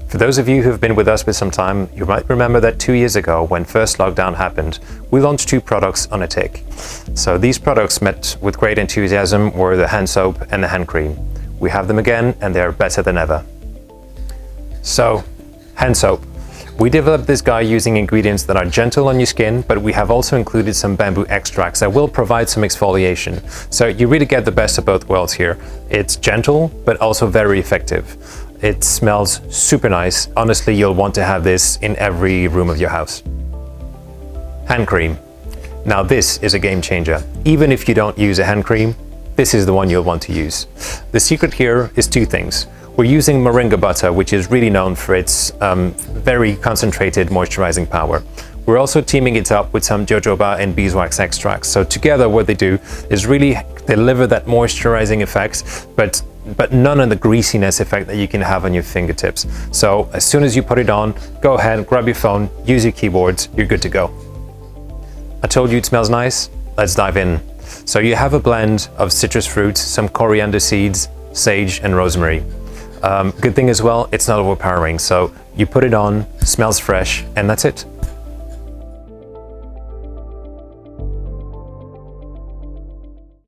For those of you who've been with us for some time, you might remember that 2 years ago, when first lockdown happened, we launched 2 products on a tick. So these products, met with great enthusiasm, were the hand soap and the hand cream. We have them again, and they're better than ever. So, hand soap. We developed this guy using ingredients that are gentle on your skin, but we have also included some bamboo extracts that will provide some exfoliation. So you really get the best of both worlds here. It's gentle, but also very effective. It smells super nice. Honestly, you'll want to have this in every room of your house. Hand cream. Now this is a game changer. Even if you don't use a hand cream, this is the one you'll want to use. The secret here is 2 things. We're using moringa butter, which is really known for its very concentrated moisturizing power. We're also teaming it up with some jojoba and beeswax extracts. So together what they do is really deliver that moisturizing effect, but none of the greasiness effect that you can have on your fingertips. So as soon as you put it on, go ahead, grab your phone, use your keyboards, you're good to go. I told you it smells nice, let's dive in. So you have a blend of citrus fruits, some coriander seeds, sage and rosemary. Good thing as well, it's not overpowering. So you put it on, smells fresh, and that's it.